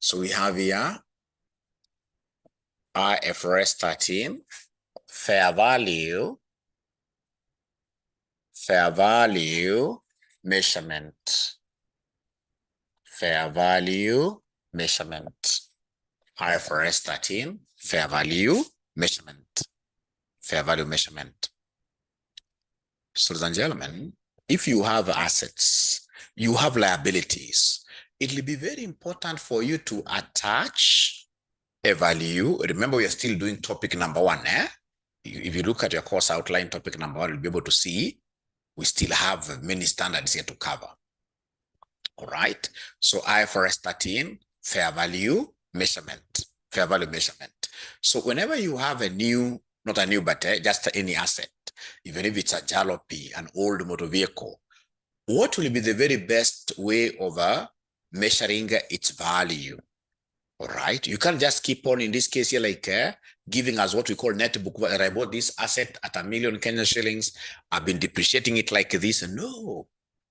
So we have here IFRS 13, fair value measurement. Fair value measurement. IFRS 13, fair value measurement. Fair value measurement. So, ladies and gentlemen, if you have assets, you have liabilities, it will be very important for you to attach a value. Remember, we are still doing topic number 1. If you look at your course outline, topic number 1, you'll be able to see we still have many standards here to cover. All right. So IFRS 13, fair value measurement. Fair value measurement. So whenever you have a new, not a new, but just any asset, even if it's a jalopy, an old motor vehicle, what will be the very best way of measuring its value? All right. You can't just keep on, in this case here, like giving us what we call net book value. I bought this asset at 1 million Kenyan shillings. I've been depreciating it like this. No.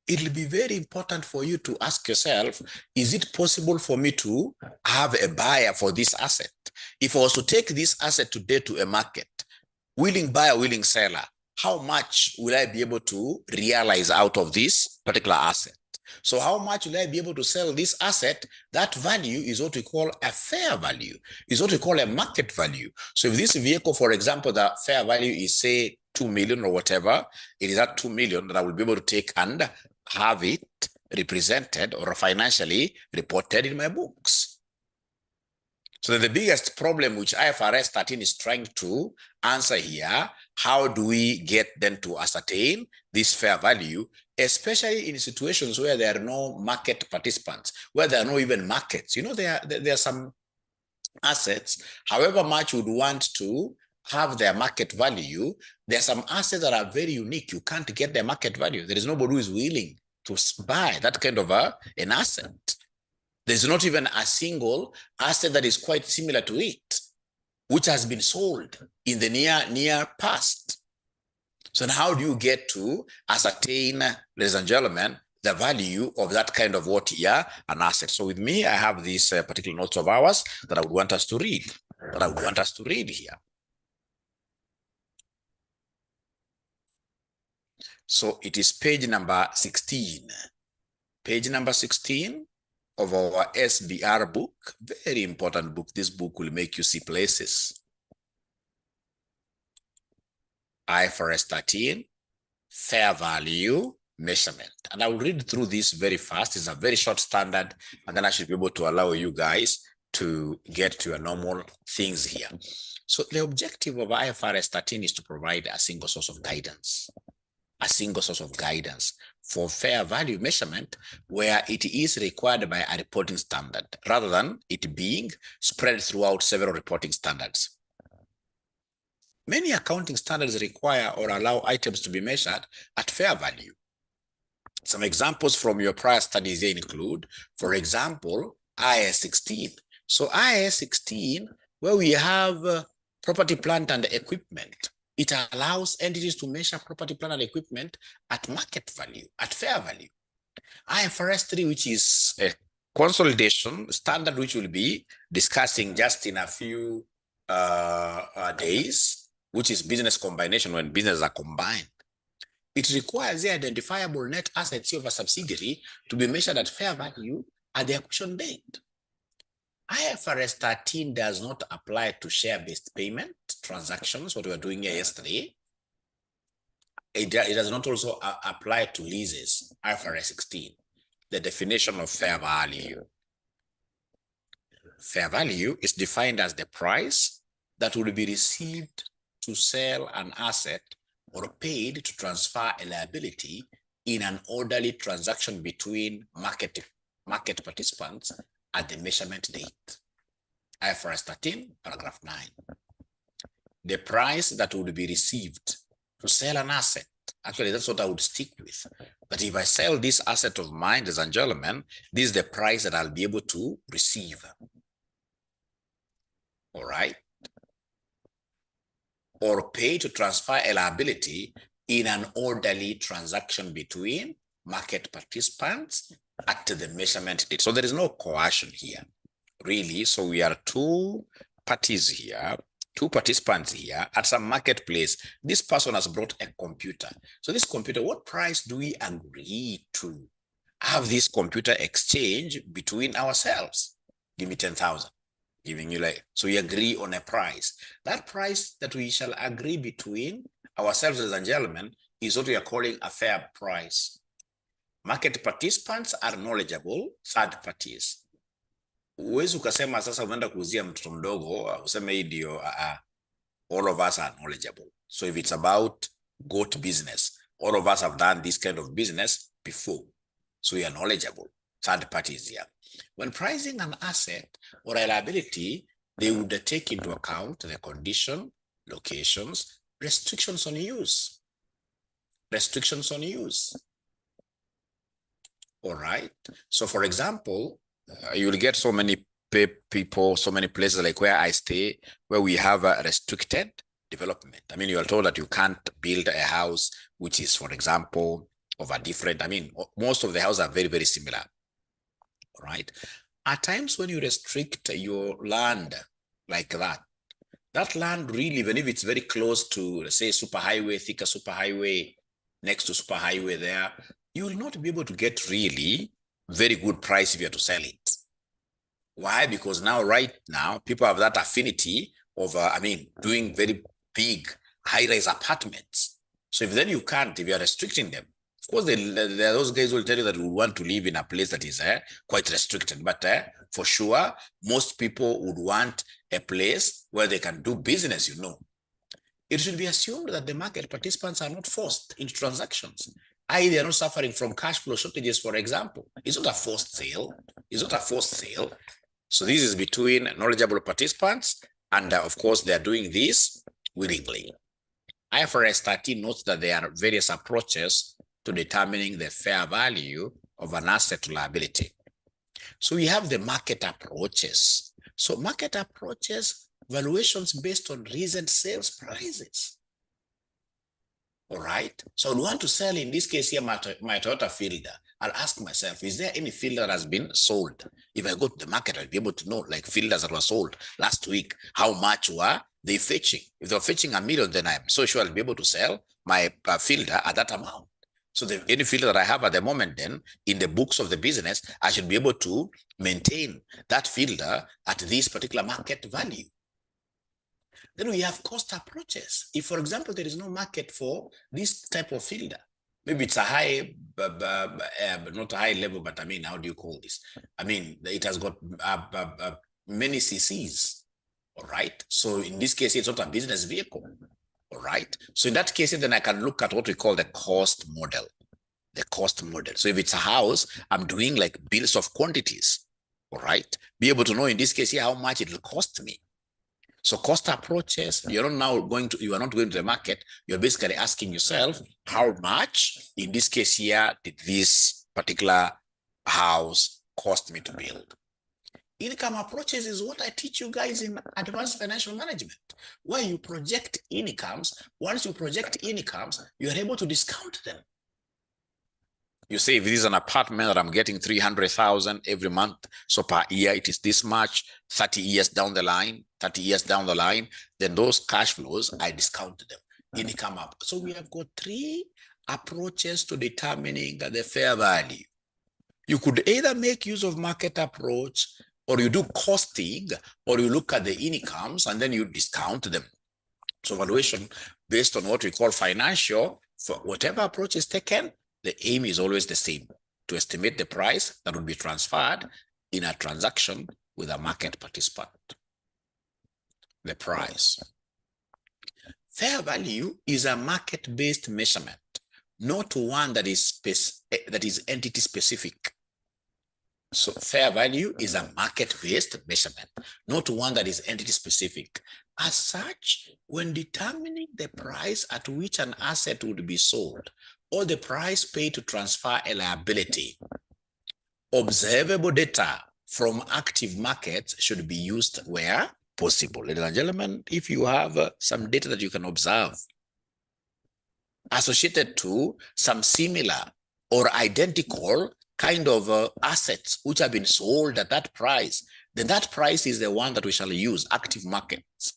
It'll be very important for you to ask yourself, is it possible for me to have a buyer for this asset? If I was to take this asset today to a market, willing buyer, willing seller, how much will I be able to realize out of this particular asset? So how much will I be able to sell this asset? That value is what we call a fair value, is what we call a market value. So if this vehicle, for example, the fair value is say 2 million or whatever, it is at 2 million that I will be able to take and have it represented or financially reported in my books. So the biggest problem which IFRS 13 is trying to answer here, how do we get them to ascertain this fair value, especially in situations where there are no market participants, where there are no even markets. You know, there are some assets, however much you would want to have their market value, there are some assets that are very unique. You can't get their market value. There is nobody who is willing to buy that kind of an asset. There's not even a single asset that is quite similar to it, which has been sold in the near past. So now how do you get to ascertain, ladies and gentlemen, the value of that kind of what here, an asset? So with me, I have these particular notes of ours that I would want us to read, here. So it is page number 16. Page number 16 of our SBR book. Very important book. This book will make you see places. IFRS 13, fair value measurement. And I will read through this very fast. It's a very short standard, and then I should be able to allow you guys to get to your normal things here. So the objective of IFRS 13 is to provide a single source of guidance. A single source of guidance for fair value measurement where it is required by a reporting standard rather than it being spread throughout several reporting standards. Many accounting standards require or allow items to be measured at fair value. Some examples from your prior studies here include, for example, IAS 16. So IAS 16, where we have property, plant, and equipment, it allows entities to measure property, plant, and equipment at market value, at fair value. IFRS 3, which is a consolidation standard, which we'll be discussing just in a few days, which is business combination, when businesses are combined. It requires the identifiable net assets of a subsidiary to be measured at fair value at the acquisition date. IFRS 13 does not apply to share-based payment transactions, what we were doing here yesterday. It does not also apply to leases, IFRS 16, the definition of fair value. Fair value is defined as the price that will be received to sell an asset or paid to transfer a liability in an orderly transaction between market participants at the measurement date. IFRS 13, paragraph 9. The price that would be received to sell an asset, actually that's what I would stick with. But if I sell this asset of mine, ladies and gentlemen, this is the price that I'll be able to receive. All right. Or pay to transfer a liability in an orderly transaction between market participants at the measurement date. So there is no coercion here. really. So we are two parties here, two participants here at some marketplace. This person has brought a computer. So this computer, what price do we agree to have this computer exchange between ourselves? Give me 10,000. Giving you like, so we agree on a price. That price that we shall agree between ourselves, ladies and gentlemen, is what we are calling a fair price. Market participants are knowledgeable third parties. Uwezi ukasema sasa unaenda kuuzia mtoto mdogo useme hii ndio all of us are knowledgeable. So if it's about goat business, all of us have done this kind of business before. So we are knowledgeable. Third parties here. When pricing an asset or a liability, they would take into account the condition, locations, restrictions on use. Restrictions on use. All right. So for example, you will get so many people, so many places like where I stay, where we have a restricted development. I mean, you are told that you can't build a house, which is, for example, of a different, I mean, most of the houses are very, very similar, right? At times when you restrict your land like that, that land really, even if it's very close to, let's say, superhighway, thicker superhighway, next to superhighway there, you will not be able to get really very good price if you are to sell it. Why? Because now, right now, people have that affinity of, doing very big high-rise apartments. So if then you can't, if you are restricting them, of course, those guys will tell you that we want to live in a place that is quite restricted. But for sure, most people would want a place where they can do business, you know. It should be assumed that the market participants are not forced into transactions. They are not suffering from cash flow shortages, for example. It's not a forced sale. It's not a forced sale. So this is between knowledgeable participants, and of course, they are doing this willingly. IFRS 13 notes that there are various approaches to determining the fair value of an asset to liability. So we have the market approaches. So market approaches, valuations based on recent sales prices. All right. So I want to sell, in this case here, my Toyota Fielder. I'll ask myself, is there any Fielder that has been sold? If I go to the market, I'll be able to know, like Fielders that were sold last week, how much were they fetching? If they're fetching $1 million, then I'm so sure I'll be able to sell my Fielder at that amount. So any Fielder that I have at the moment, then in the books of the business, I should be able to maintain that Fielder at this particular market value. Then we have cost approaches. If, for example, there is no market for this type of Fielder, maybe it's a high, not a high level, but I mean, how do you call this? I mean, it has got many CCs, all right? So in this case, it's not a business vehicle, all right? So in that case, then I can look at what we call the cost model, the cost model. So if it's a house, I'm doing like bills of quantities, all right? Be able to know in this case here how much it will cost me. So cost approaches, you are not going to the market. You're basically asking yourself, how much, in this case here, did this particular house cost me to build? Income approaches is what I teach you guys in advanced financial management, where you project incomes. Once you project incomes, you're able to discount them. You say, if this is an apartment that I'm getting 300,000 every month, so per year it is this much, 30 years down the line, then those cash flows, I discount them. Income up. So we have got 3 approaches to determining the fair value. You could either make use of market approach, or you do costing, or you look at the incomes and then you discount them. So valuation based on what we call financial, for whatever approach is taken, the aim is always the same, to estimate the price that will be transferred in a transaction with a market participant. The price. Fair value is a market-based measurement, not one that is entity specific. So fair value is a market-based measurement, not one that is entity specific. As such, when determining the price at which an asset would be sold, or the price paid to transfer a liability, observable data from active markets should be used where possible. Ladies and gentlemen, if you have some data that you can observe associated to some similar or identical kind of assets which have been sold at that price, then that price is the one that we shall use, active markets.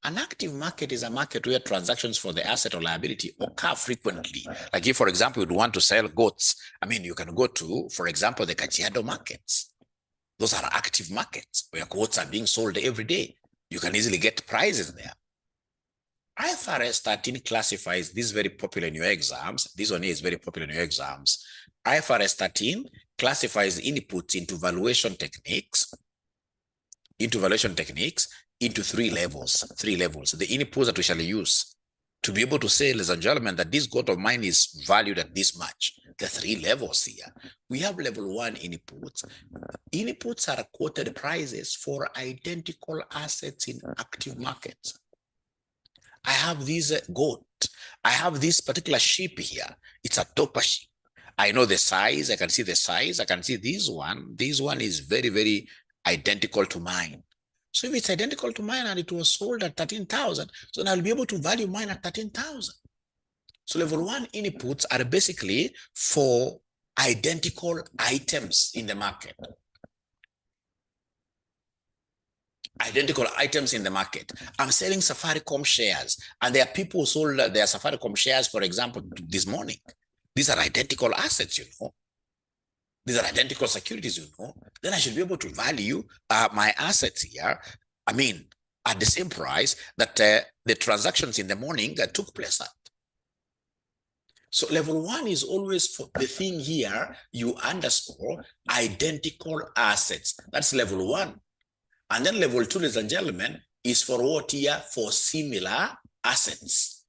An active market is a market where transactions for the asset or liability occur frequently. Like if, for example, you'd want to sell goats, I mean, you can go to, for example, the Kajiado markets. Those are active markets where goats are being sold every day. You can easily get prices there. IFRS 13 classifies this very popular in your exams. This one here is very popular in your exams. IFRS 13 classifies inputs into valuation techniques into three levels. The inputs that we shall use to be able to say, ladies and gentlemen, that this goat of mine is valued at this much. The three levels here. We have level 1 inputs. Inputs are quoted prices for identical assets in active markets. I have this goat. I have this particular sheep here. It's a topper sheep. I know the size. I can see the size. I can see this one. This one is very, very identical to mine. So if it's identical to mine and it was sold at 13,000, so then I'll be able to value mine at 13,000. So level 1 inputs are basically for identical items in the market. Identical items in the market. I'm selling Safaricom shares, and there are people who sold their Safaricom shares, for example, this morning. These are identical assets, you know. These are identical securities, you know. Then I should be able to value my assets here, I mean, at the same price that the transactions in the morning that took place at. So level 1 is always for the thing here, you underscore identical assets. That's level 1. And then level 2, ladies and gentlemen, is for what here? For similar assets.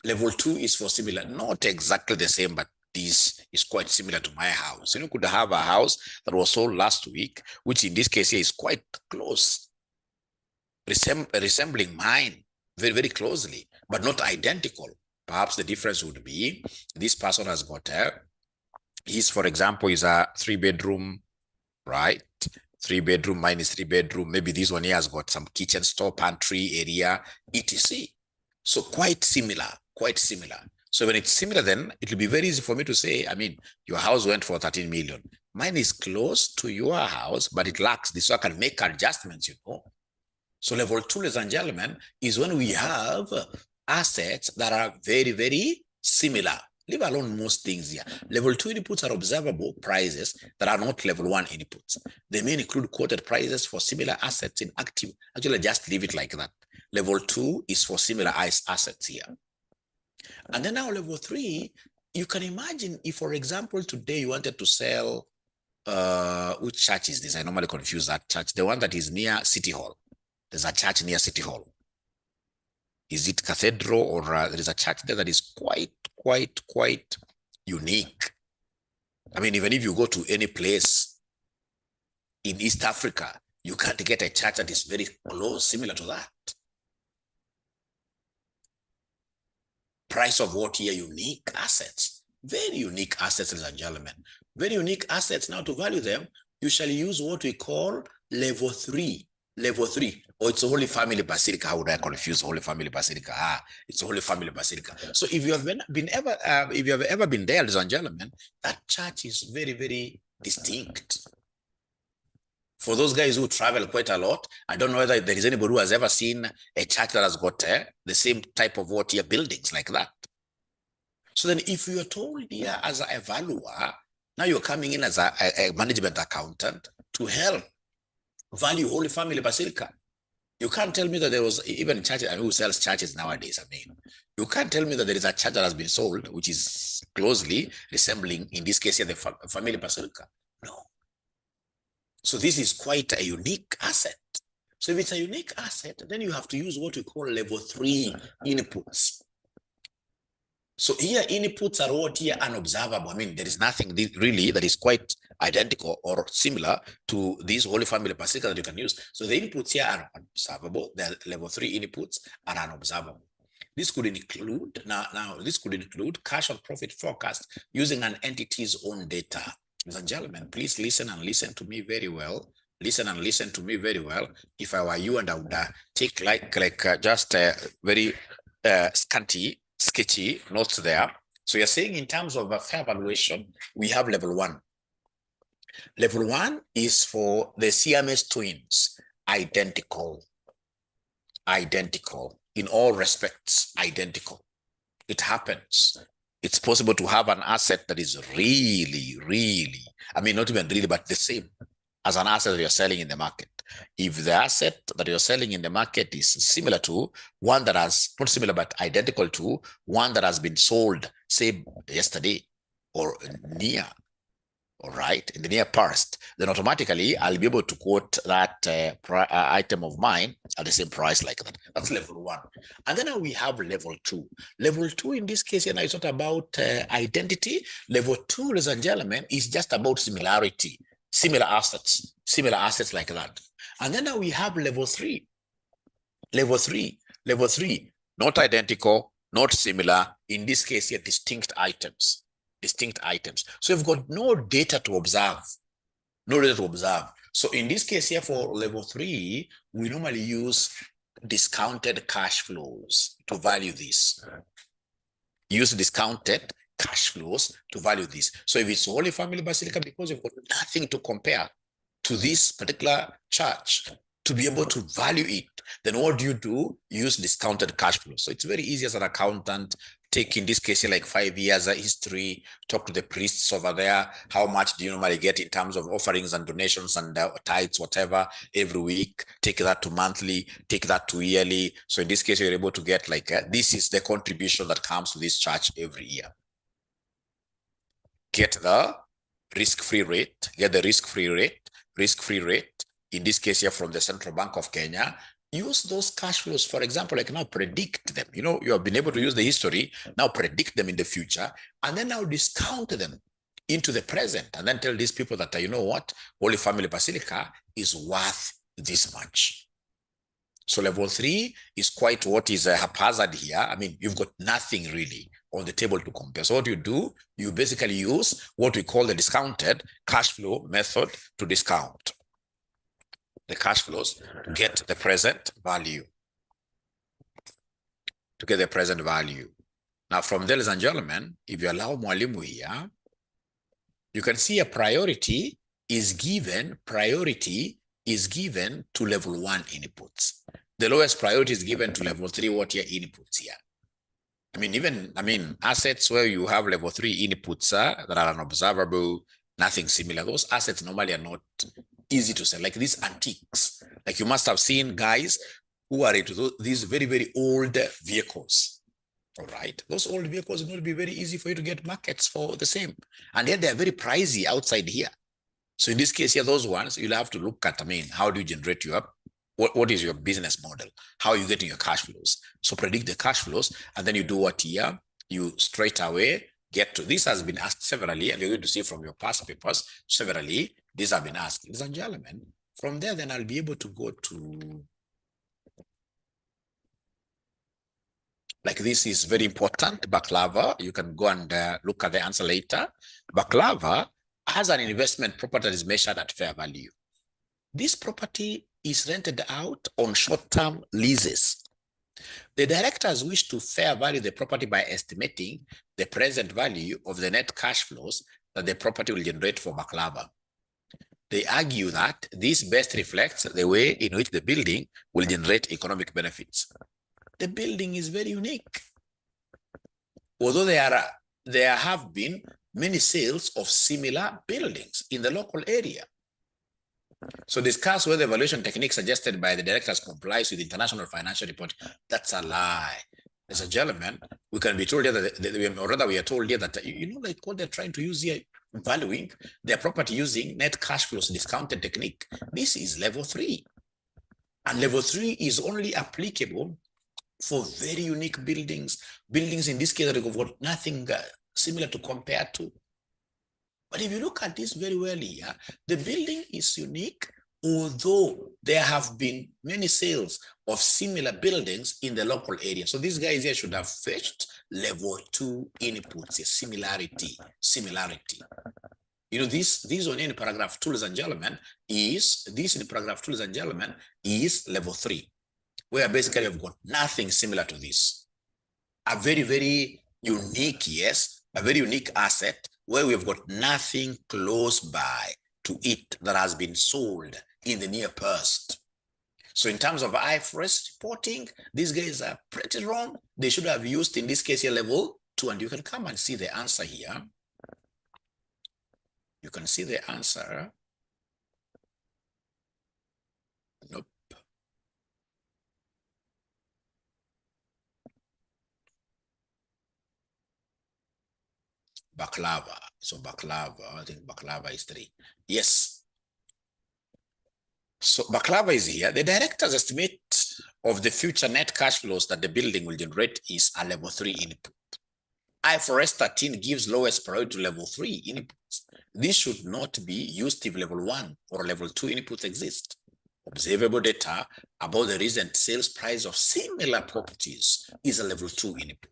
Level 2 is for similar, not exactly the same, but this is quite similar to my house. You could have a house that was sold last week, which in this case here is quite close, resembling mine very, very closely, but not identical. Perhaps the difference would be this person has got his, for example, is a 3-bedroom, right? 3-bedroom, mine is 3-bedroom. Maybe this one here has got some kitchen, store, pantry area, etc. So quite similar, quite similar. So when it's similar, then it will be very easy for me to say, I mean, your house went for 13 million. Mine is close to your house, but it lacks this, so I can make adjustments, you know. So level 2, ladies and gentlemen, is when we have assets that are very, very similar. Leave alone most things here. Level 2 inputs are observable prices that are not level 1 inputs. They may include quoted prices for similar assets in active. Actually, just leave it like that. Level 2 is for similar assets here. And then now level 3, you can imagine if, for example, today you wanted to sell, which church is this? I normally confuse that church. The one that is near City Hall. There's a church near City Hall. Is it Cathedral, or there is a church there that is quite unique? I mean, even if you go to any place in East Africa, you can't get a church that is very close, similar to that. Price of what here? Unique assets. Very unique assets, ladies and gentlemen. Very unique assets. Now to value them, you shall use what we call level 3. Level 3. Or it's a Holy Family Basilica. How would I confuse Holy Family Basilica? It's a Holy Family Basilica. So if you have ever been there, ladies and gentlemen, that church is very, very distinct. For those guys who travel quite a lot, I don't know whether there is anybody who has ever seen a church that has got the same type of what here buildings like that. So then if you are told here as a valuer, now you're coming in as a management accountant to help value Holy Family Basilica. You can't tell me that there was even church who sells churches nowadays. I mean, you can't tell me that there is a church that has been sold, which is closely resembling, in this case here, the Family Basilica. No. So this is quite a unique asset. So if it's a unique asset, then you have to use what we call level 3 inputs. So here inputs are what here unobservable. I mean, there is nothing really that is quite identical or similar to these Holy Family Basilica that you can use. So the inputs here are unobservable. The level 3 inputs are unobservable. This could include, this could include cash or profit forecast using an entity's own data. Ladies and gentlemen, please listen and listen to me very well. Listen and listen to me very well. If I were you, and I would take like just very scanty, sketchy notes there. So you're saying in terms of a fair valuation, we have level 1. Level 1 is for the CMS twins, identical in all respects, identical. It happens. It's possible to have an asset that is really, I mean, not even really, but the same as an asset that you're selling in the market. If the asset that you're selling in the market is similar to one that has, not similar, but identical to one that has been sold, say, yesterday or near, all right, in the near past, then automatically I'll be able to quote that item of mine at the same price like that. That's level 1. And then now we have level 2. Level 2 in this case, it's not about identity. Level 2, ladies and gentlemen, is just about similarity, similar assets like that. And then now we have level 3. Level 3, not identical, not similar. In this case here, distinct items. So you've got no data to observe. So in this case here for level 3, we normally use discounted cash flows to value this. Use discounted cash flows to value this. So if it's Holy Family Basilica, because you've got nothing to compare to this particular church to be able to value it, then what do? Use discounted cash flows. So it's very easy as an accountant. Take in this case like 5 years history, talk to the priests over there. How much do you normally get in terms of offerings and donations and tithes, whatever, every week? Take that to monthly, take that to yearly. So in this case, you're able to get like, this is the contribution that comes to this church every year. Get the risk-free rate, risk-free rate. In this case here from the Central Bank of Kenya. Use those cash flows, for example, like now predict them. You know, you have been able to use the history, now predict them in the future, and then now discount them into the present, and then tell these people that, you know what, Holy Family Basilica is worth this much. So level 3 is quite what is haphazard here. I mean, you've got nothing really on the table to compare. So what you do, you basically use what we call the discounted cash flow method to discount the cash flows to get the present value. Now from there, ladies and gentlemen, if you allow Mwalimu here, you can see a priority is given to level 1 inputs. The lowest priority is given to level 3, what your inputs here. I mean, assets where you have level 3 inputs that are unobservable, nothing similar. Those assets normally are not easy to sell, like these antiques. Like you must have seen guys who are into these very old vehicles. All right, those old vehicles will not be very easy for you to get markets for the same, and yet they are very pricey outside here. So in this case here, those ones you'll have to look at. I mean, how do you generate your what is your business model? How are you getting your cash flows? So predict the cash flows, and then you do what here? You straight away get to this. Has been asked severally, and you're going to see from your past papers severally. These have been asked, ladies and gentlemen. From there, then I'll be able to go to, like this is very important, baklava. You can go and look at the answer later. Baklava has an investment property that is measured at fair value. This property is rented out on short-term leases. The directors wish to fair value the property by estimating the present value of the net cash flows that the property will generate for baklava. They argue that this best reflects the way in which the building will generate economic benefits. The building is very unique. Although there have been many sales of similar buildings in the local area. So discuss whether the evaluation technique suggested by the directors complies with international financial reporting. That's a lie. As a gentleman, we can be told here that, or rather we are told here that, you know, like what they're trying to use here, valuing their property using net cash flows discounted technique. This is level 3. And level 3 is only applicable for very unique buildings. Buildings in this case that have got nothing similar to compare to. But if you look at this very well here, the building is unique, although there have been many sales of similar buildings in the local area. So these guys here should have fetched level 2 inputs, similarity. You know, this on in paragraph 2, ladies and gentlemen, is level 3, where basically you've got nothing similar to this. A very unique, yes, a very unique asset where we've got nothing close by to it that has been sold in the near past. So in terms of IFRS reporting, these guys are pretty wrong. They should have used, in this case here, level 2, and you can come and see the answer here. You can see the answer. Nope. Baklava. So baklava, I think baklava is 3. Yes. So baklava is here. The director's estimate of the future net cash flows that the building will generate is a level 3 input. IFRS 13 gives lowest priority to level 3 inputs. This should not be used if level 1 or level 2 inputs exist. Observable data about the recent sales price of similar properties is a level 2 input.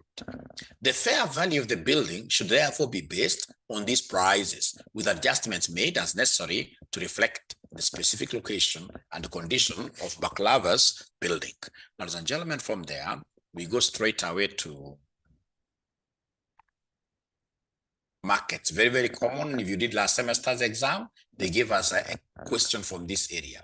The fair value of the building should therefore be based on these prices, with adjustments made as necessary to reflect the specific location and condition of baklava's building. Ladies and gentlemen, from there, we go straight away to markets. Very, very common. If you did last semester's exam, they gave us a question from this area.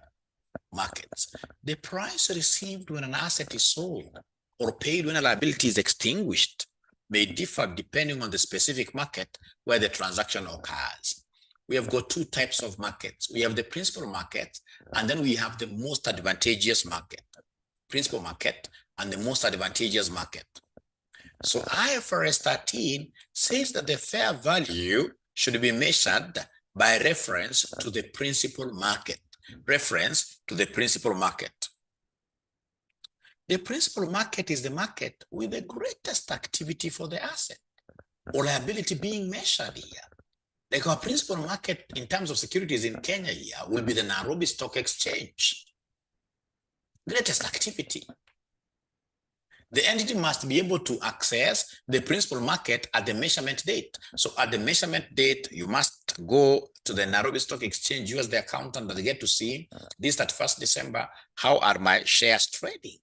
Markets. The price received when an asset is sold or paid when a liability is extinguished may differ depending on the specific market where the transaction occurs. We have got 2 types of markets. We have the principal market, and then we have the most advantageous market. Principal market and the most advantageous market. So IFRS 13 says that the fair value should be measured by reference to the principal market. Reference to the principal market. The principal market is the market with the greatest activity for the asset or liability being measured here. Like our principal market in terms of securities in Kenya here will be the Nairobi Stock Exchange. Greatest activity. The entity must be able to access the principal market at the measurement date. So at the measurement date, you must go to the Nairobi Stock Exchange, use the accountant, and get to see this at 1st December, how are my shares trading?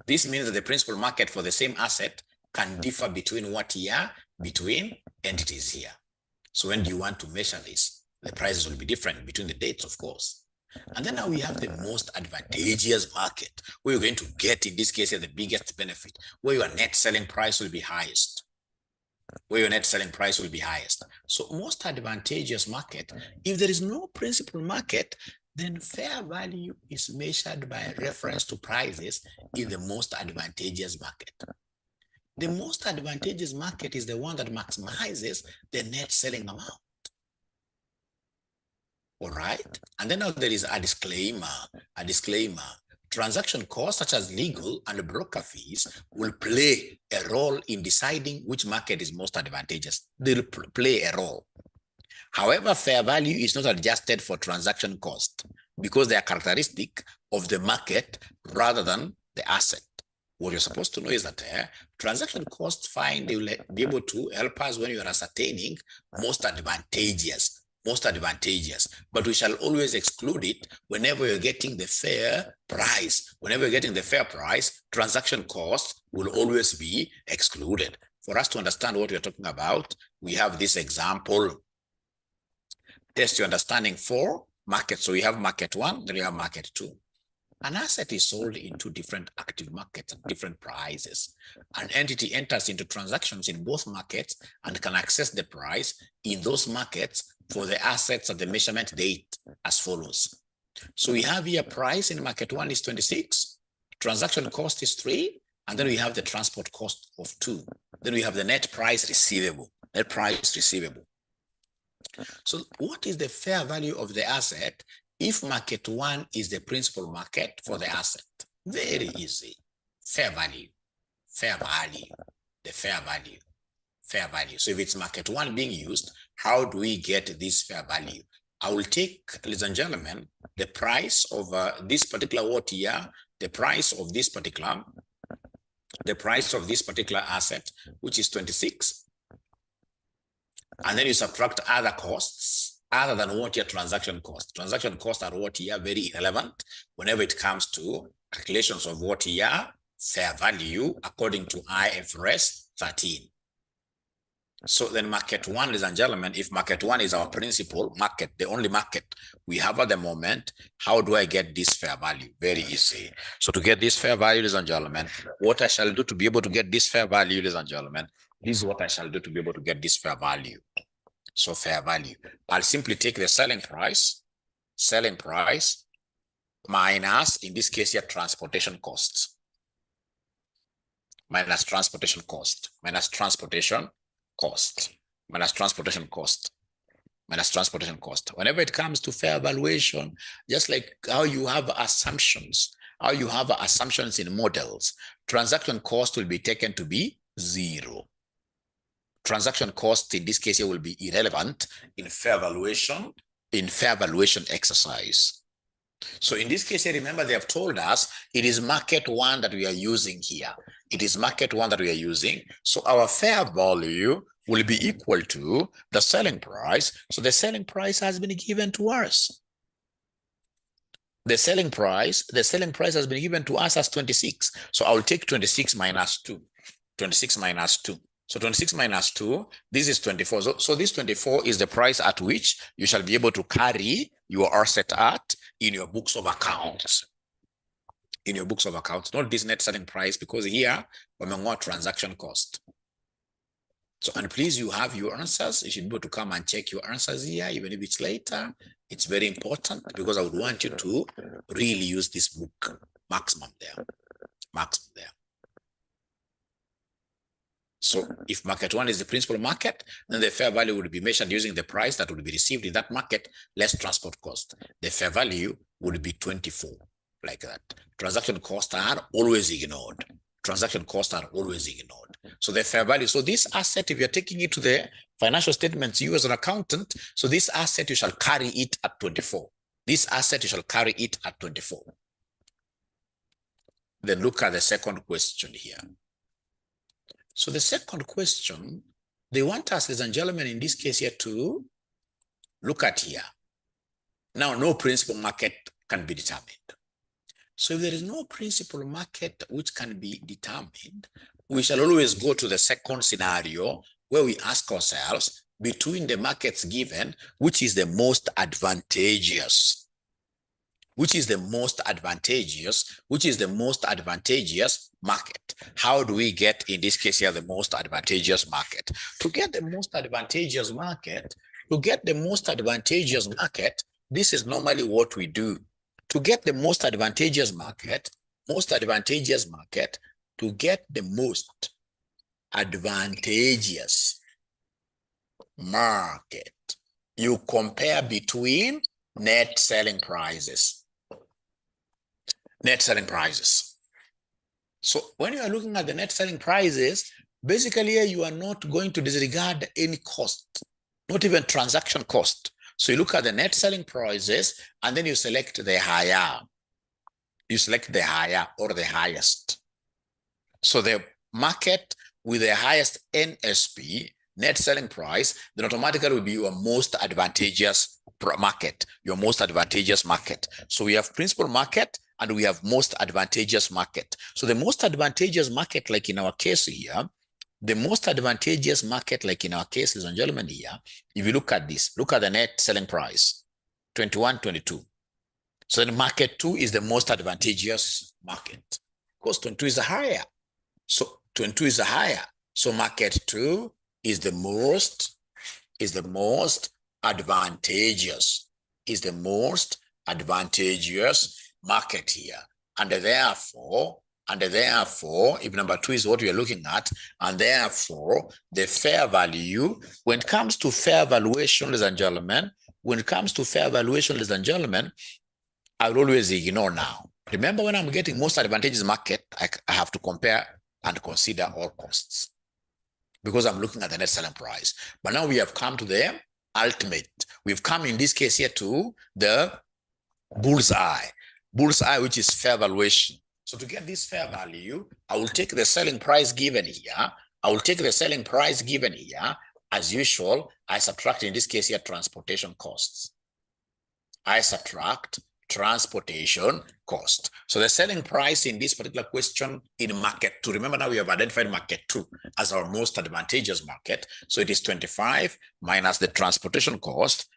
This means that the principal market for the same asset can differ between what year? Between entities here. So when do you want to measure this? The prices will be different between the dates, of course. And then now we have the most advantageous market, where you're going to get, in this case, the biggest benefit, where your net selling price will be highest. Where your net selling price will be highest. So most advantageous market, if there is no principal market, then fair value is measured by reference to prices in the most advantageous market. The most advantageous market is the one that maximizes the net selling amount. All right. And then now there is a disclaimer. Transaction costs such as legal and broker fees will play a role in deciding which market is most advantageous. They'll play a role. However, fair value is not adjusted for transaction cost because they are characteristic of the market rather than the asset. What you're supposed to know is that transaction costs, fine, they will be able to help us when you are ascertaining most advantageous, but we shall always exclude it whenever you're getting the fair price. Whenever you're getting the fair price, transaction costs will always be excluded. For us to understand what we're talking about, we have this example. Test your understanding for market. So we have market 1, then we have market 2. An asset is sold in 2 different active markets at different prices. An entity enters into transactions in both markets and can access the price in those markets for the assets at the measurement date as follows. So we have here price in market 1 is 26, transaction cost is 3, and then we have the transport cost of 2. Then we have the net price receivable. So what is the fair value of the asset if market 1 is the principal market for the asset? Very easy. Fair value. So if it's market 1 being used, how do we get this fair value? I will take, ladies and gentlemen, the price of this particular what year, the price of this particular asset, which is 26. And then you subtract other costs other than what your transaction cost. Transaction costs are what year very irrelevant whenever it comes to calculations of what year fair value according to IFRS 13. So then market one, ladies and gentlemen, if market one is our principal market, the only market we have at the moment, how do I get this fair value? Very easy. So to get this fair value, ladies and gentlemen, what I shall do to be able to get this fair value, ladies and gentlemen, this is what I shall do to be able to get this fair value. So fair value, I'll simply take the selling price minus, in this case here, transportation costs, minus transportation cost, minus transportation cost, minus transportation cost, minus transportation cost. Whenever it comes to fair valuation, just like how you have assumptions, in models, transaction cost will be taken to be 0. Transaction cost in this case here will be irrelevant in fair valuation exercise. So in this case, remember they have told us it is market one that we are using here. It is market one that we are using. So our fair value will be equal to the selling price. So the selling price has been given to us. The selling price has been given to us as 26. So I will take 26 minus 2. 26 minus 2. So 26 minus 2, this is 24. So this 24 is the price at which you shall be able to carry your asset at in your books of accounts. In your books of accounts, not this net selling price, because here we want transaction cost. So, and please, you have your answers. You should be able to come and check your answers here, even if it's later. It's very important because I would want you to really use this book. Maximum there. Maximum there. So if market one is the principal market, then the fair value would be measured using the price that would be received in that market, less transport cost. The fair value would be 24, like that. Transaction costs are always ignored. Transaction costs are always ignored. So the fair value, so this asset, if you're taking it to the financial statements, you as an accountant, so this asset, you shall carry it at 24. This asset, you shall carry it at 24. Then look at the second question here. So the second question, they want us, ladies and gentlemen, in this case here to look at here. Now, no principal market can be determined. So if there is no principal market which can be determined, we shall always go to the second scenario where we ask ourselves, between the markets given, which is the most advantageous? Which is the most advantageous? Which is the most advantageous market? How do we get, in this case here, the most advantageous market? To get the most advantageous market, this is normally what we do. To get the most advantageous market, to get the most advantageous market, you compare between net selling prices. Net selling prices. So when you are looking at the net selling prices, basically you are not going to disregard any cost, not even transaction cost. So you look at the net selling prices and then you select the higher. You select the higher or the highest. So the market with the highest NSP, net selling price, then automatically will be your most advantageous market, your most advantageous market. So we have principal market and we have most advantageous market. So the most advantageous market, like in our case here, ladies and gentlemen, here, if you look at this, look at the net selling price, 21, 22. So the market 2 is the most advantageous market. Because 22 is higher. So 22 is higher. So market 2 is the most advantageous, market here. And therefore, if number 2 is what we are looking at, and therefore the fair value, when it comes to fair valuation, ladies and gentlemen, I will always ignore now. Remember, when I'm getting most advantageous market, I have to compare and consider all costs because I'm looking at the net selling price. But now we have come to the ultimate. We've come in this case here to the bullseye, which is fair valuation. So to get this fair value, I will take the selling price given here. As usual, I subtract, in this case here, transportation costs. I subtract transportation cost. So the selling price in this particular question in market 2, remember now we have identified market 2 as our most advantageous market. So it is 25 minus the transportation cost,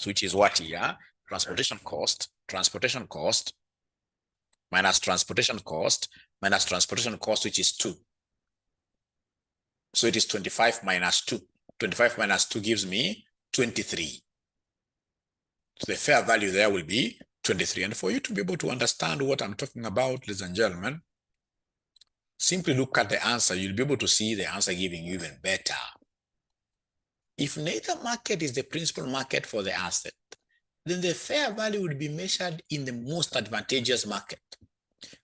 which is what here? Transportation cost minus transportation cost, which is 2. So it is 25 minus 2. 25 minus 2 gives me 23. So the fair value there will be 23. And for you to be able to understand what I'm talking about, ladies and gentlemen, simply look at the answer. You'll be able to see the answer giving you even better. If neither market is the principal market for the asset, then the fair value will be measured in the most advantageous market.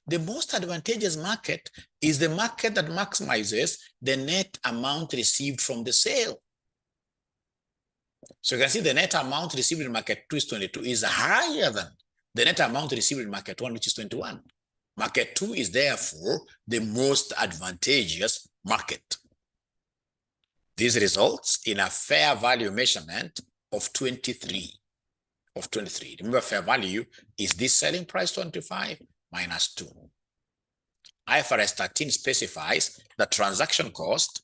The most advantageous market is the market that maximizes the net amount received from the sale. So you can see the net amount received in market 2 is 22 is higher than the net amount received in market 1, which is 21. Market 2 is therefore the most advantageous market. This results in a fair value measurement of 23. Remember, fair value is this selling price 25 minus 2. IFRS 13 specifies the transaction cost.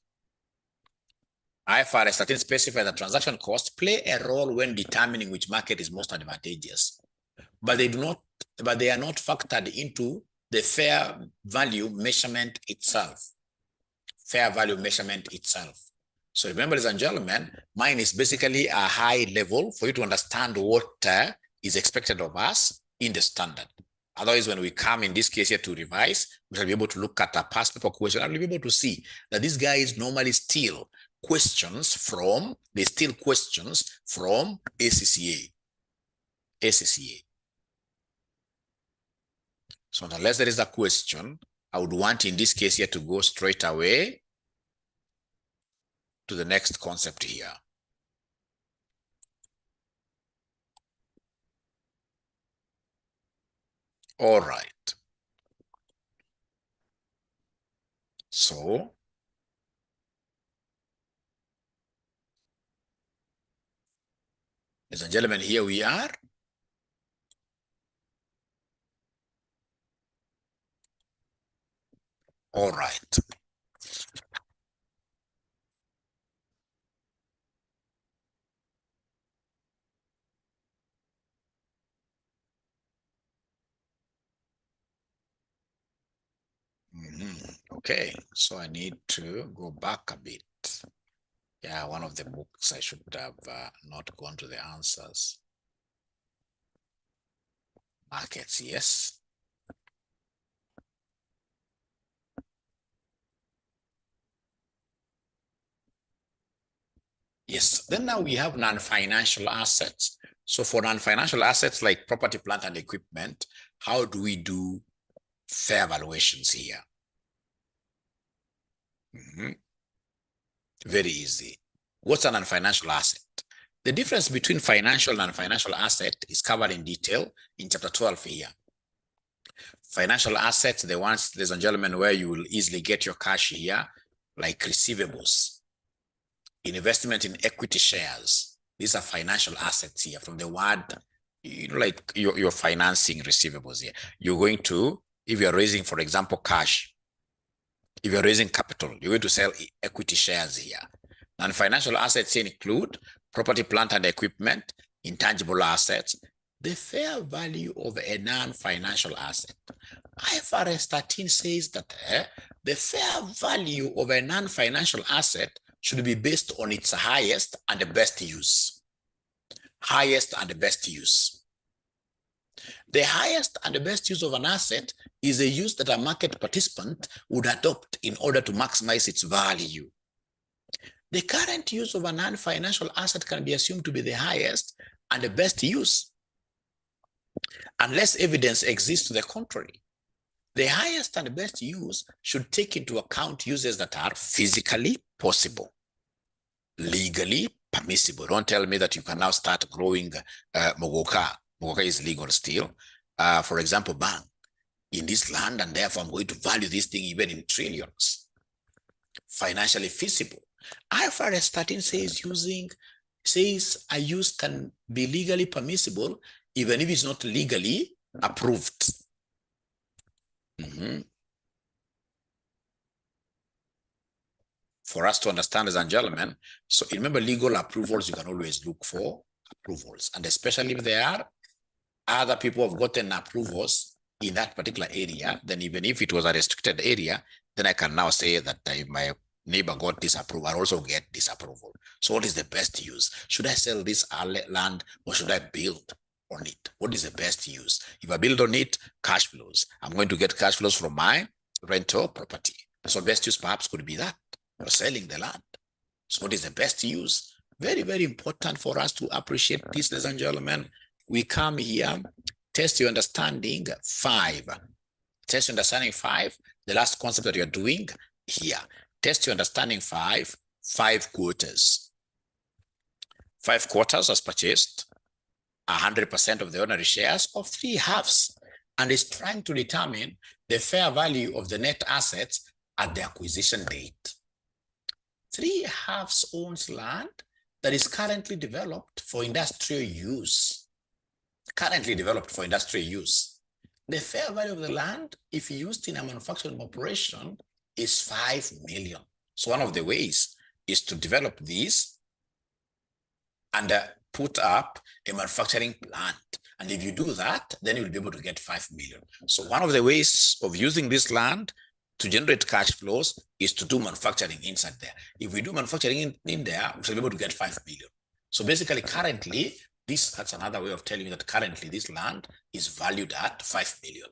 IFRS 13 specifies that transaction costs play a role when determining which market is most advantageous, but they are not factored into the fair value measurement itself. So remember, ladies and gentlemen, mine is basically a high level for you to understand what is expected of us in the standard. Otherwise, when we come in this case here to revise, we shall be able to look at a past paper question and we'll be able to see that these guys normally steal questions from ACCA. So unless there is a question, I would want in this case here to go straight away to the next concept here. All right. So ladies and gentlemen, here we are. All right. Okay, so I need to go back a bit. Yeah, one of the books I should have not gone to the answers. Markets, yes. Yes, then now we have non-financial assets. So for non-financial assets like property, plant, and equipment, how do we do fair valuations here? Very easy. What's a non-financial asset? The difference between financial and non-financial asset is covered in detail in chapter 12 here. Financial assets, the ones, ladies and gentlemen, where you will easily get your cash here, like receivables, investment in equity shares. These are financial assets here from the word, like you're financing receivables here. You're going to, if you're raising, for example, cash, if you're raising capital, you're going to sell equity shares here. Non-financial assets here include property, plant, and equipment, intangible assets, the fair value of a non-financial asset. IFRS 13 says that the fair value of a non-financial asset should be based on its highest and the best use. Highest and the best use. The highest and the best use of an asset is a use that a market participant would adopt in order to maximize its value. The current use of a non-financial asset can be assumed to be the highest and the best use, unless evidence exists to the contrary. The highest and the best use should take into account uses that are physically possible, legally permissible. Don't tell me that you can now start growing mogoka. Mogoka is legal still. For example, bank in this land, and therefore I'm going to value this thing even in trillions. Financially feasible. IFRS 13 says a use can be legally permissible even if it's not legally approved. For us to understand, ladies and gentlemen, so remember, legal approvals, you can always look for approvals, and especially if there are other people have gotten approvals in that particular area, then even if it was a restricted area, then I can now say that my neighbor got this approval, I also get this approval. So what is the best use? Should I sell this land or should I build on it? What is the best use? If I build on it, cash flows. I'm going to get cash flows from my rental property. So best use perhaps could be that, or selling the land. So what is the best use? Very, very important for us to appreciate this, ladies and gentlemen. We come here, test your understanding 5. Test your understanding 5, the last concept that you're doing here. Test your understanding 5 quarters. 5 quarters has purchased 100% of the ordinary shares of 3 halves and is trying to determine the fair value of the net assets at the acquisition date. 3 halves owns land that is currently developed for industrial use. The fair value of the land, if used in a manufacturing operation, is 5 million. So one of the ways is to develop these and put up a manufacturing plant. And if you do that, then you'll be able to get 5 million. So one of the ways of using this land to generate cash flows is to do manufacturing inside there. If we do manufacturing in there, we'll be able to get 5 million. So basically, currently, that's another way of telling you that currently this land is valued at 5 million.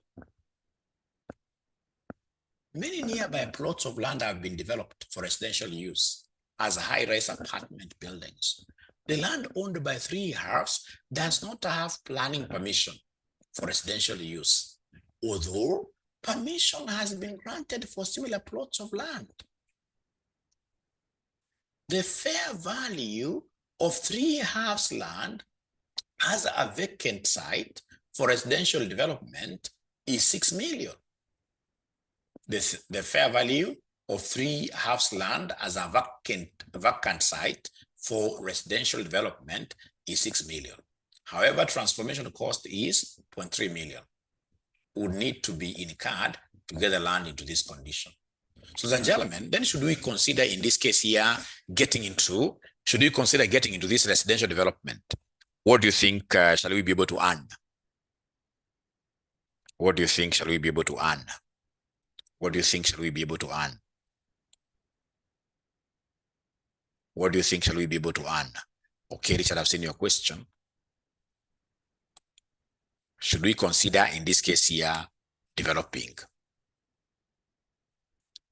Many nearby plots of land have been developed for residential use as high-rise apartment buildings. The land owned by 3 halves does not have planning permission for residential use, although permission has been granted for similar plots of land. The fair value of 3 halves land as a vacant site for residential development is 6 million. The fair value of 3 halves land as a vacant site for residential development is 6 million. However, transformation cost is 0.3 million. Would need to be incurred to get the land into this condition. So, ladies and gentlemen, then should we consider in this case here getting into this residential development? What do you think shall we be able to earn? What do you think shall we be able to earn? What do you think shall we be able to earn? What do you think shall we be able to earn? Okay, Richard, I've seen your question. Should we consider in this case here developing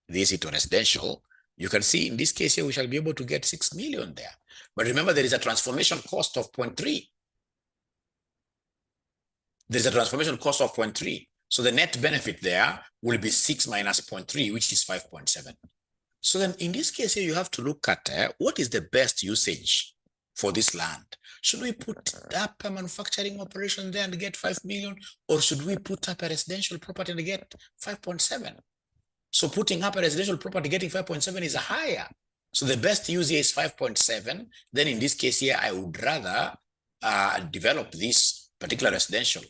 this into residential? You can see in this case here we shall be able to get 6 million there. But remember, there is a transformation cost of 0.3. There's a transformation cost of 0.3. So the net benefit there will be 6 minus 0.3, which is 5.7. So then in this case here, you have to look at what is the best usage for this land. Should we put up a manufacturing operation there and get 5 million, or should we put up a residential property and get 5.7? So putting up a residential property getting 5.7 is higher. So the best use here is 5.7. Then in this case here, I would rather develop this particular residential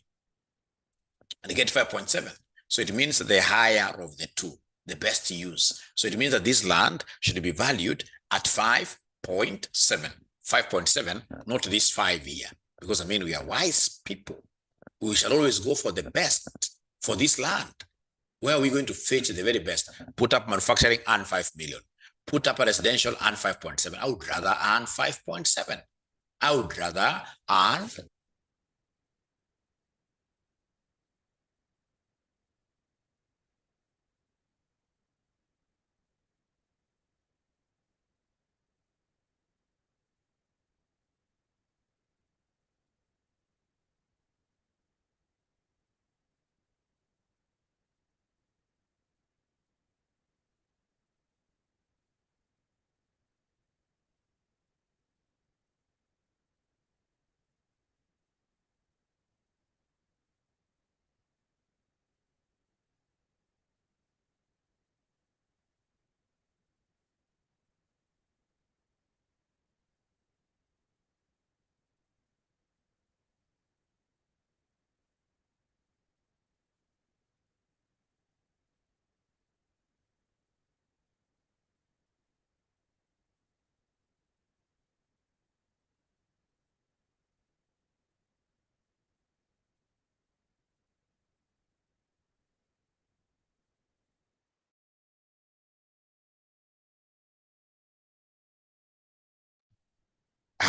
and get 5.7. So it means the higher of the two, the best use. So it means that this land should be valued at 5.7. 5.7, not this 5 here. Because I mean, we are wise people. We shall always go for the best for this land. Where are we going to fetch the very best? Put up manufacturing and 5 million. Put up a residential and 5.7. I would rather earn 5.7. I would rather earn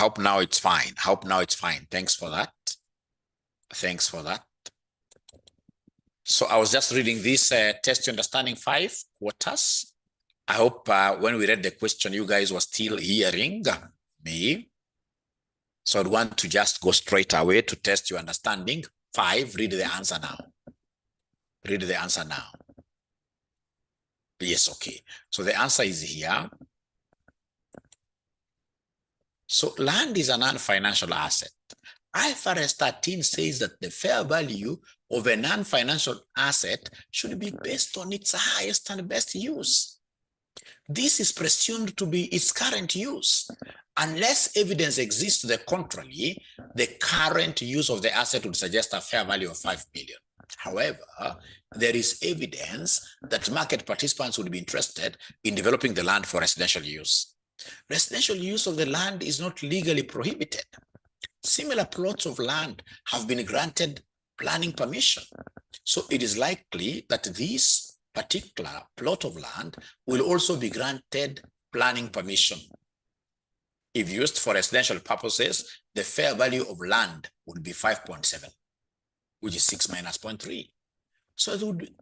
hope now it's fine. I hope now it's fine. Thanks for that. Thanks for that. So I was just reading this test understanding 5 quarters. I hope when we read the question, you guys were still hearing me. So I'd want to just go straight away to test your understanding. 5, read the answer now. Read the answer now. Yes, okay. So the answer is here. So land is a non-financial asset. IFRS 13 says that the fair value of a non-financial asset should be based on its highest and best use. This is presumed to be its current use. Unless evidence exists to the contrary, the current use of the asset would suggest a fair value of 5 million. However, there is evidence that market participants would be interested in developing the land for residential use. Residential use of the land is not legally prohibited. Similar plots of land have been granted planning permission. So it is likely that this particular plot of land will also be granted planning permission. If used for residential purposes, the fair value of land would be 5.7, which is 6 minus 0.3. So it would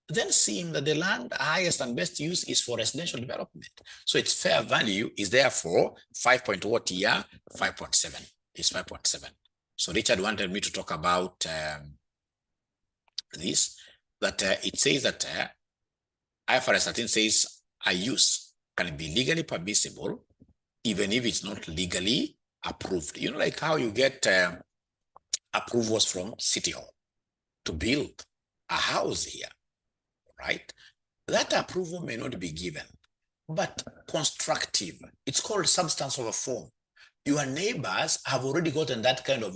then seem that the land highest and best use is for residential development. So its fair value is therefore 5.what here? 5.7. Is 5.7. So Richard wanted me to talk about this, that it says that IFRS 13 says a use can be legally permissible even if it's not legally approved. You know, like how you get approvals from City Hall to build a house here, right? That approval may not be given, but constructive. It's called substance over form. Your neighbors have already gotten that kind of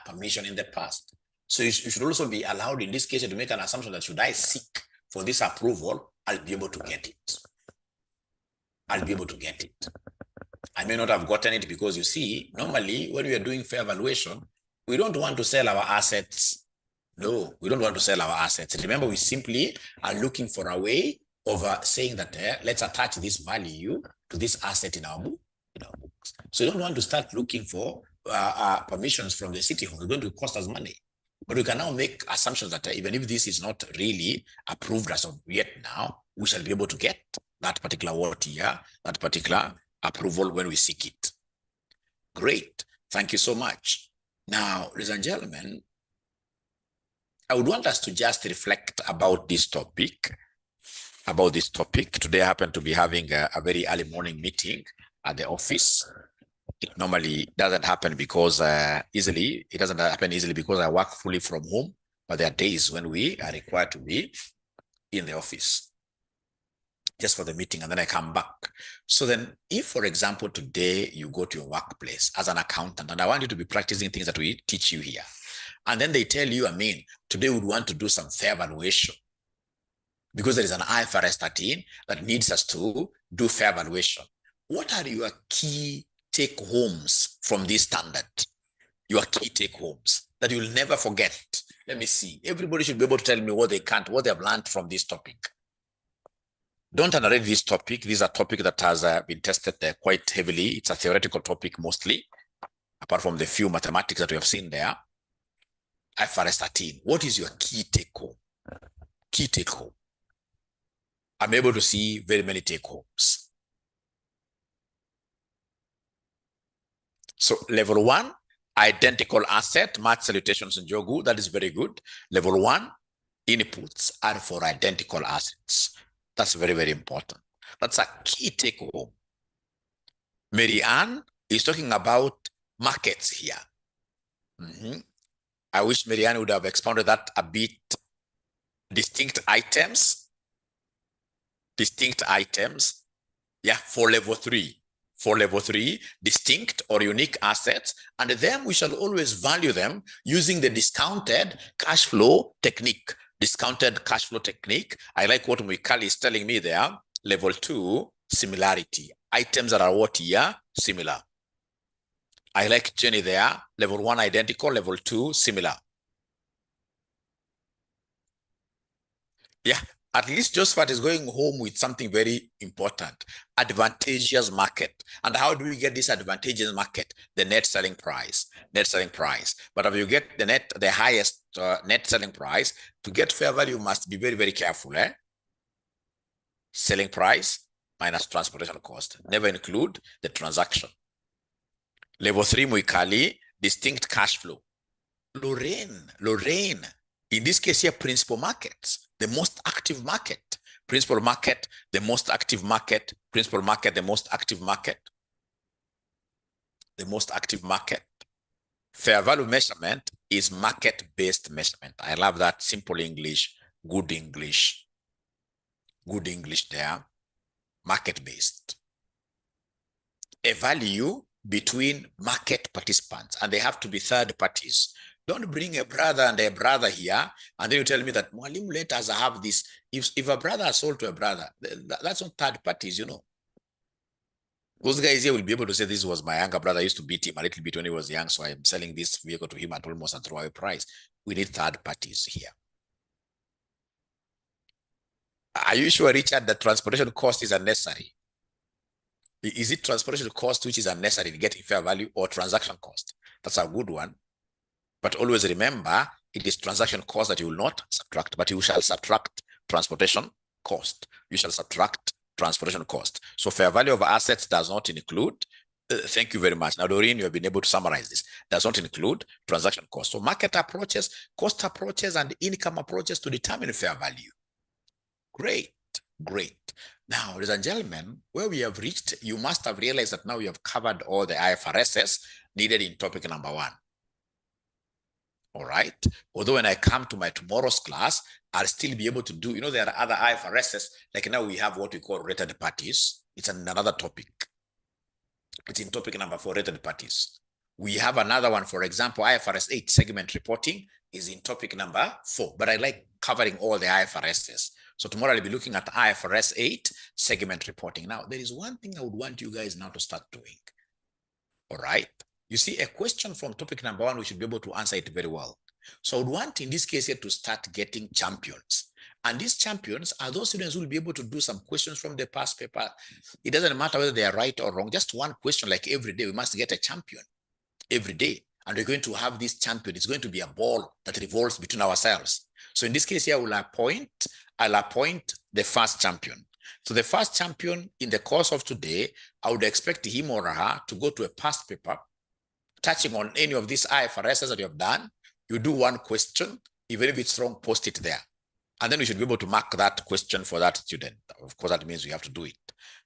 permission in the past. So you should also be allowed in this case to make an assumption that should I seek for this approval, I'll be able to get it. I'll be able to get it. I may not have gotten it because you see, normally when we are doing fair valuation, we don't want to sell our assets. No, we don't want to sell our assets. Remember, we simply are looking for a way of saying that let's attach this value to this asset in our book. So you don't want to start looking for permissions from the City Hall. It's going to cost us money. But we can now make assumptions that even if this is not really approved as of yet now, we shall be able to get that particular that particular approval when we seek it. Great. Thank you so much. Now, ladies and gentlemen, I would want us to just reflect about this topic. Today I happen to be having a very early morning meeting at the office. It normally doesn't happen because easily. It doesn't happen easily because I work fully from home, but there are days when we are required to be in the office just for the meeting, and then I come back. So then if, for example, today you go to your workplace as an accountant, and I want you to be practicing things that we teach you here, and then they tell you, today we want to do some fair valuation because there is an IFRS 13 that needs us to do fair valuation. What are your key take-homes from this standard? Your key take-homes that you'll never forget. Let me see. Everybody should be able to tell me what they have learned from this topic. Don't underrate this topic. This is a topic that has been tested quite heavily. It's a theoretical topic mostly, apart from the few mathematics that we have seen there. IFRS 13. What is your key take-home? Key take-home. I'm able to see very many take-homes. So level 1, identical asset, match salutations in Jogu. That is very good. Level 1, inputs are for identical assets. That's very, very important. That's a key take-home. Mary Ann is talking about markets here. I wish Mary Ann would have expounded that a bit. Distinct items. Yeah, for level 3. For level 3, distinct or unique assets, and then we shall always value them using the discounted cash flow technique. Discounted cash flow technique. I like what Mikali is telling me there. Level 2, similarity. Items that are what here? Similar. I like Jenny there. Level 1, identical. Level 2, similar. Yeah, At least Josephat is going home with something very important, advantageous market. And how do we get this advantageous market? The net selling price, net selling price. But if you get the highest net selling price, to get fair value, you must be very, very careful. Selling price minus transportation cost. Never include the transaction. Level 3, Muikali, distinct cash flow. Lorraine. In this case here, principal markets, the most active market. Principal market, the most active market. Principal market, the most active market. The most active market. Fair value measurement is market-based measurement. I love that. Simple English, good English. Good English there. Market-based. A value between market participants, and they have to be third parties. Don't bring a brother and a brother here, and then you tell me that Mwalimu, let us have this. If a brother has sold to a brother, that's not third parties, you know. Those guys here will be able to say, this was my younger brother. I used to beat him a little bit when he was young, so I'm selling this vehicle to him at almost a throwaway price. We need third parties here. Are you sure, Richard, that transportation cost is unnecessary? Is it transportation cost which is unnecessary to get fair value, or transaction cost? That's a good one. But always remember, it is transaction cost that you will not subtract, but you shall subtract transportation cost. You shall subtract transportation cost. So fair value of assets does not include, thank you very much. Now, Doreen, you have been able to summarize this. Does not include transaction cost. So market approaches, cost approaches, and income approaches to determine fair value. Great. Now, ladies and gentlemen, where we have reached, you must have realized that now we have covered all the IFRSs needed in topic number 1. All right. Although when I come to my tomorrow's class, I'll still be able to do, there are other IFRSs, like now we have what we call related parties. It's another topic. It's in topic number 4, related parties. We have another one, for example, IFRS 8 segment reporting is in topic number 4, but I like covering all the IFRSs. So tomorrow I'll be looking at IFRS 8 segment reporting. Now, there is one thing I would want you guys now to start doing. All right. You see, a question from topic number 1, we should be able to answer it very well. So I would want, in this case here, to start getting champions. And these champions are those students who will be able to do some questions from the past paper. It doesn't matter whether they are right or wrong. Just one question, like every day, we must get a champion every day. And we're going to have this champion. It's going to be a ball that revolves between ourselves. So in this case here, I'll appoint the first champion. So the first champion, in the course of today, I would expect him or her to go to a past paper, touching on any of these IFRSs that you have done. You do one question, even if it's wrong, post it there. And then we should be able to mark that question for that student. Of course, that means we have to do it.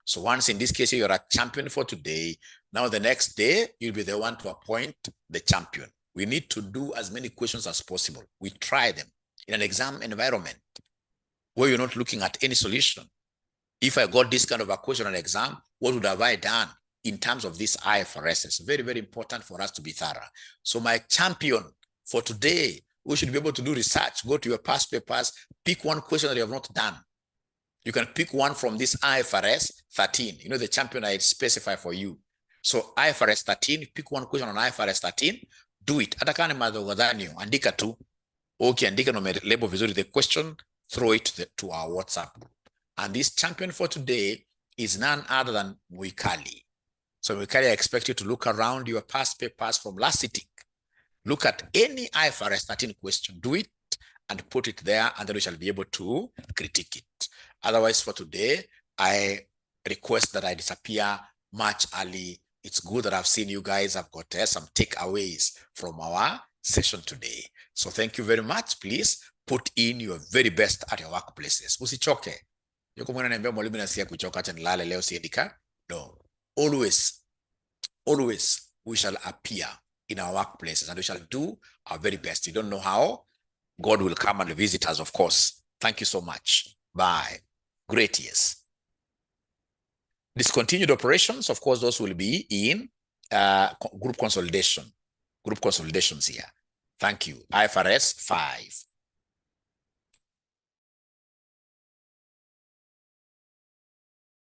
So once in this case, you're a champion for today, now the next day, you'll be the one to appoint the champion. We need to do as many questions as possible. We try them in an exam environment where you're not looking at any solution. If I got this kind of a question on an exam, what would have I done in terms of this IFRS? It's very, very important for us to be thorough. So my champion for today, we should be able to do research, go to your past papers, pick one question that you have not done. You can pick one from this IFRS 13, the champion I specify for you. So IFRS 13, pick one question on IFRS 13, do it. Hata kama ni madhogodhanyo, andika tu. Okay, andika no label vizuri the question, throw it to our WhatsApp group. And this champion for today is none other than Muikali. So Muikali, I expect you to look around your past papers from last sitting. Look at any IFRS 13 question, do it and put it there, and then we shall be able to critique it. Otherwise, for today, I request that I disappear much early. It's good that I've seen you guys. I've got some takeaways from our session today. So thank you very much. Please put in your very best at your workplaces. Usichoke. Yuko mwana niambia mwalimu nasikia kuchoka acha nilale leo siendika. No. Always we shall appear in our workplaces and we shall do our very best. You don't know how. God will come and visit us, of course. Thank you so much. Bye. Great years. Discontinued operations, of course, those will be in group consolidation. Group consolidations here. Thank you. IFRS 5.